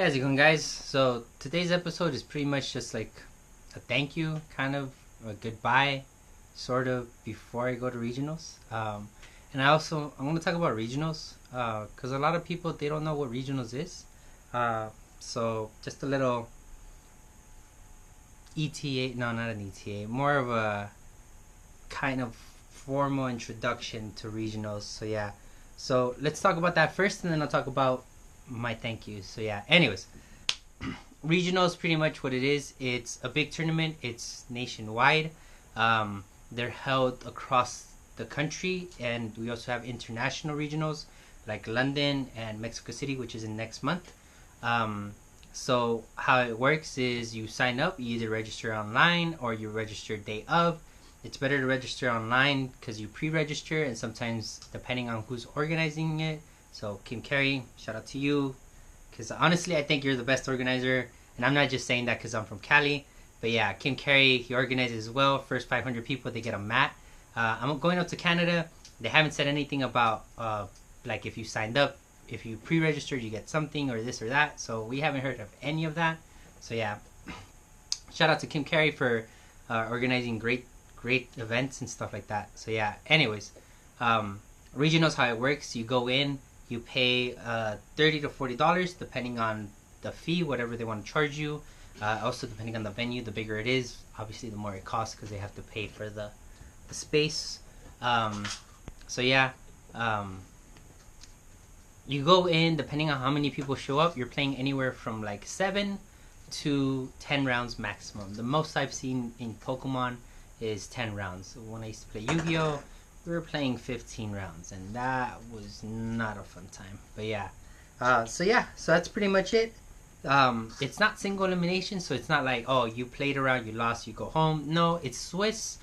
Hey, how's it going, guys? So today's episode is pretty much just like a thank you, kind of a goodbye, sort of before I go to regionals. And I'm going to talk about regionals because a lot of people they don't know what regionals is. So just a little ETA, no, not an ETA, more of a kind of formal introduction to regionals. So yeah, so let's talk about that first, and then I'll talk about my thank yous. So yeah, anyways, regional is pretty much what it is. It's a big tournament. It's nationwide. They're held across the country, and we also have international regionals like London and Mexico City, which is in next month. So how it works is you sign up, you either register online or you register day of. It's better to register online because you pre-register, and sometimes depending on who's organizing it. So Kim Carey, shout out to you, because honestly I think you're the best organizer, and I'm not just saying that because I'm from Cali. But yeah, Kim Carey, he organizes as well. First 500 people, they get a mat. I'm going up to Canada. They haven't said anything about like if you signed up, if you pre-registered, you get something or this or that. So we haven't heard of any of that. So yeah, shout out to Kim Carey for organizing great events and stuff like that. So yeah, anyways, regionals, how it works, you go in, you pay $30 to $40 depending on the fee, whatever they want to charge you. Also depending on the venue, the bigger it is, obviously the more it costs because they have to pay for the space. So yeah, you go in, depending on how many people show up, you're playing anywhere from like 7 to 10 rounds maximum. The most I've seen in Pokemon is 10 rounds. When I used to play Yu-Gi-Oh, we were playing 15 rounds, and that was not a fun time. But yeah, so that's pretty much it. It's not single elimination, so it's not like, oh, you played a round, you lost, you go home. No, it's Swiss.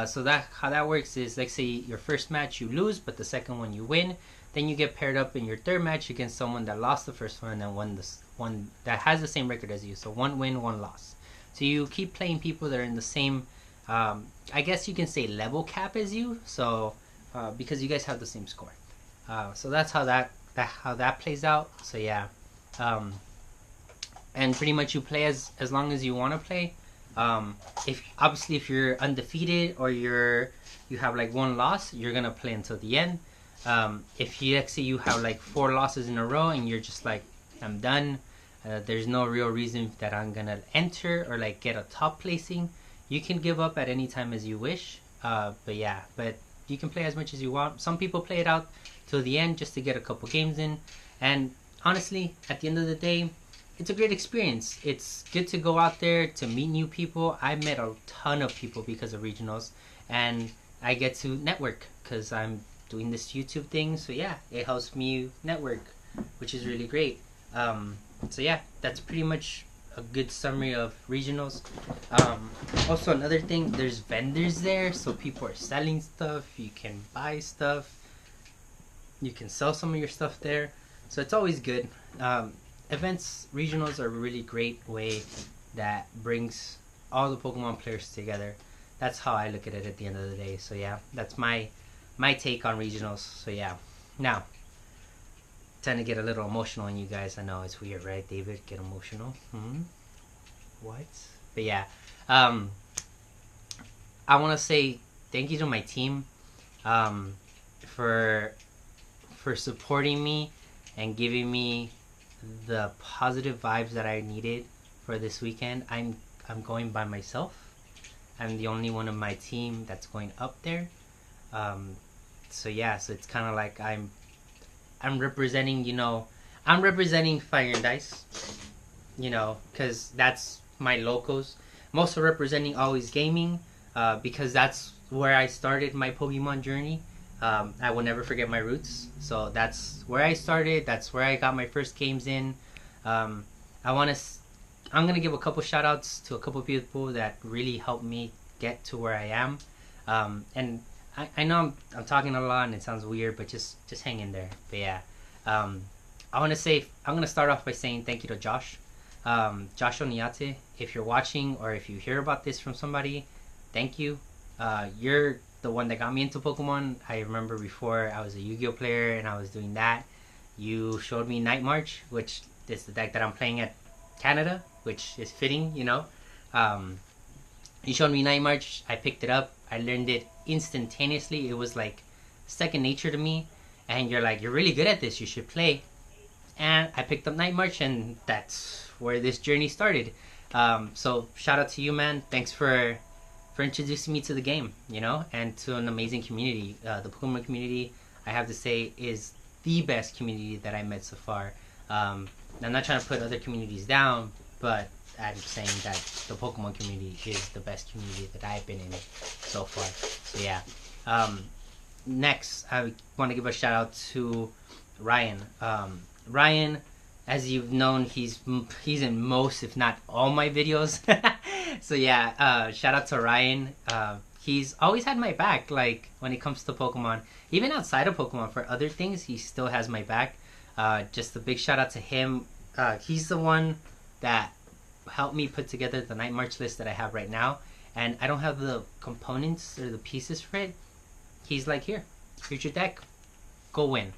So that how that works is, like, say your first match you lose, but the second one you win. Then you get paired up in your third match against someone that lost the first one and won this one that has the same record as you. So 1 win, 1 loss. So you keep playing people that are in the same, I guess you can say, level cap as you. So because you guys have the same score. So that's how that plays out. So yeah, and pretty much you play as long as you want to play. If you're undefeated or you have like 1 loss, you're gonna play until the end. If you actually you have like 4 losses in a row and you're just like, I'm done, there's no real reason that I'm gonna enter or like get a top placing, you can give up at any time as you wish. But you can play as much as you want. Some people play it out till the end just to get a couple games in, and honestly at the end of the day, it's a great experience. It's good to go out there to meet new people. I met a ton of people because of regionals, and I get to network because I'm doing this YouTube thing. So yeah, it helps me network, which is really great. So yeah, that's pretty much a good summary of regionals. Also another thing, there's vendors there, so people are selling stuff. You can buy stuff. You can sell some of your stuff there. So it's always good. Events, regionals are a really great way that brings all the Pokemon players together. That's how I look at it at the end of the day. So yeah, that's my take on regionals. So yeah, now trying to get a little emotional on you guys. I know it's weird, right, David? Get emotional? What? But yeah, I want to say thank you to my team for supporting me and giving me the positive vibes that I needed for this weekend. I'm going by myself. I'm the only one of my team that's going up there. So yeah, so it's kind of like I'm representing, I'm representing Fire and Dice, because that's my locals. I'm also representing Always Gaming, because that's where I started my Pokemon journey. I will never forget my roots. So that's where I started. That's where I got my first games in. I'm gonna give a couple shout outs to a couple people that really helped me get to where I am. And I know I'm talking a lot and it sounds weird, but just hang in there. But yeah, I'm gonna start off by saying thank you to Josh, Josh Oniate. If you're watching or if you hear about this from somebody, thank you. You're the one that got me into Pokemon. I remember before I was a Yu-Gi-Oh player and I was doing that. You showed me Night March, which It's the deck that I'm playing at Canada, which is fitting, you know. He showed me Night March. I picked it up. I learned it instantaneously. It was like second nature to me. And you're like, you're really good at this. You should play. And I picked up Night March, and that's where this journey started. So shout out to you, man. Thanks for introducing me to the game, you know, and to an amazing community. The Pokemon community, I have to say, is the best community that I met so far. I'm not trying to put other communities down, but I'm saying that the Pokemon community is the best community that I've been in so far. So yeah. Next, I want to give a shout out to Ryan. Ryan, as you've known, he's in most, if not all, my videos. So yeah, shout out to Ryan. He's always had my back, like when it comes to Pokemon. Even outside of Pokemon, for other things, he still has my back. Just a big shout out to him. He's the one that helped me put together the Night March list that I have right now. And I don't have the components or the pieces for it. He's like, here's your deck. Go win.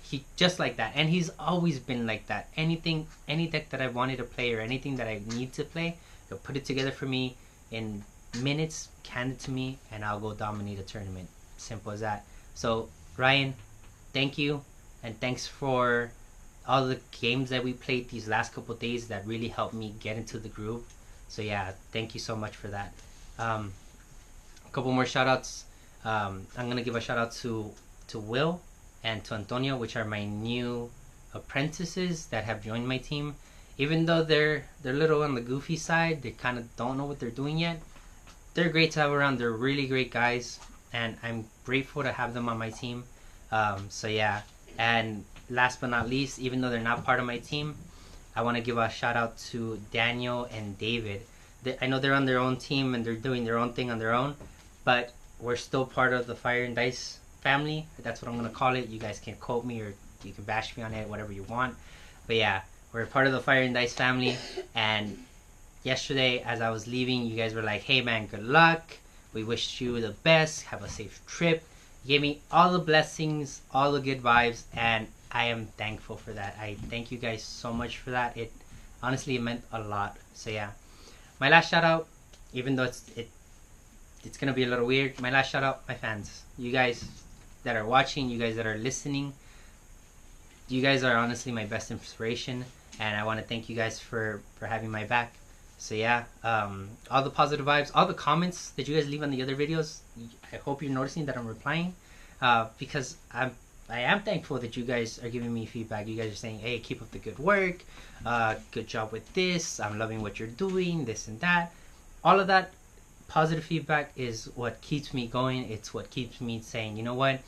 He just like that, and he's always been like that. Any deck that I wanted to play or anything that I need to play, he'll put it together for me in minutes, hand it to me, and I'll go dominate a tournament. Simple as that. So Ryan, thank you, and thanks for all the games that we played these last couple of days that really helped me get into the groove. So yeah, thank you so much for that. A couple more shout outs. I'm gonna give a shout out to Will and to Antonio, which are my new apprentices that have joined my team. Even though they're a little on the goofy side, they kind of don't know what they're doing yet. They're great to have around. They're really great guys, and I'm grateful to have them on my team. So yeah, and last but not least, even though they're not part of my team, I want to give a shout out to Daniel and David. I know they're on their own team and they're doing their own thing on their own, but we're still part of the Fire and Dice family. That's what I'm gonna call it. You guys can quote me or you can bash me on it, whatever you want. But yeah, we're part of the Fire and Dice family. And yesterday, as I was leaving, you guys were like, "Hey man, good luck. We wish you the best. Have a safe trip." You gave me all the blessings, all the good vibes, and I am thankful for that. I thank you guys so much for that. It honestly meant a lot. So yeah, my last shout out, even though it's gonna be a little weird. My last shout out, my fans. You guys that are watching, you guys that are listening, you guys are honestly my best inspiration, and I want to thank you guys for having my back. So yeah, all the positive vibes, all the comments that you guys leave on the other videos, I hope you're noticing that I'm replying, because I am thankful that you guys are giving me feedback. You guys are saying, "Hey, keep up the good work, good job with this, I'm loving what you're doing, this and that." All of that positive feedback is what keeps me going. It's what keeps me saying, you know what,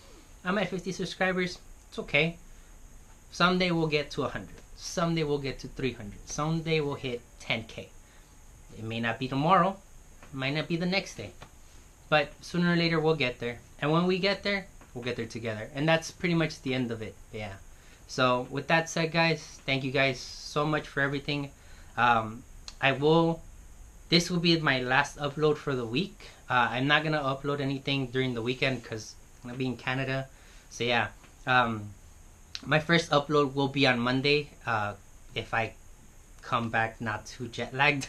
I'm at 50 subscribers. It's okay. Someday we'll get to 100. Someday we'll get to 300. Someday we'll hit 10K. It may not be tomorrow. It might not be the next day. But sooner or later we'll get there. And when we get there, we'll get there together. And that's pretty much the end of it. Yeah. So with that said, guys, thank you guys so much for everything. This will be my last upload for the week. I'm not going to upload anything during the weekend because I'm going to be in Canada. So yeah, my first upload will be on Monday, if I come back not too jet lagged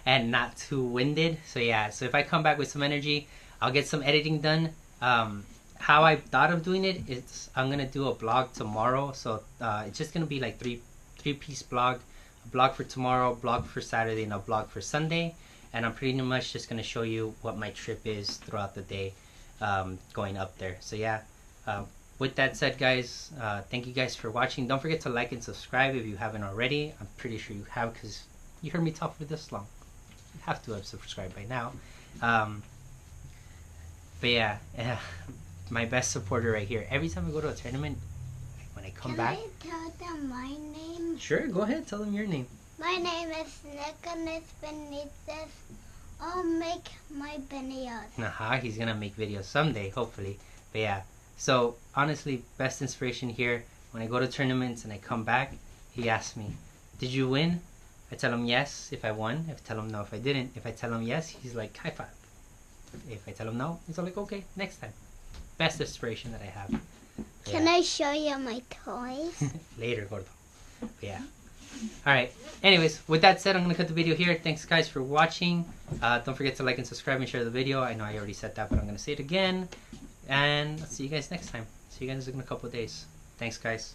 and not too winded. So yeah, so if I come back with some energy, I'll get some editing done. How I thought of doing it is I'm going to do a blog tomorrow. So it's just going to be like three-piece blog. Blog for tomorrow, blog for Saturday, and a blog for Sunday. And I'm pretty much just going to show you what my trip is throughout the day, going up there. So yeah, with that said, guys, thank you guys for watching. Don't forget to like and subscribe if you haven't already. I'm pretty sure you have, because you heard me talk for this long. You have to have subscribed by now. But yeah, my best supporter right here. Every time I go to a tournament, when I come back... Can I tell them my name? Sure, go ahead. Tell them your name. My name is Nicholas Benitez. I'll make my videos. He's gonna make videos someday, hopefully. But yeah, so honestly, best inspiration here. When I go to tournaments and I come back, he asks me, "Did you win?" I tell him yes if I won. If I tell him no if I didn't. If I tell him yes, he's like, "High five." If I tell him no, he's like, "Okay, next time." Best inspiration that I have. Can I show you my toys? Later, Gordo. But yeah. Alright. Anyways, with that said, I'm going to cut the video here. Thanks, guys, for watching. Don't forget to like and subscribe and share the video. I know I already said that, but I'm going to say it again. And I'll see you guys next time. See you guys in a couple of days. Thanks, guys.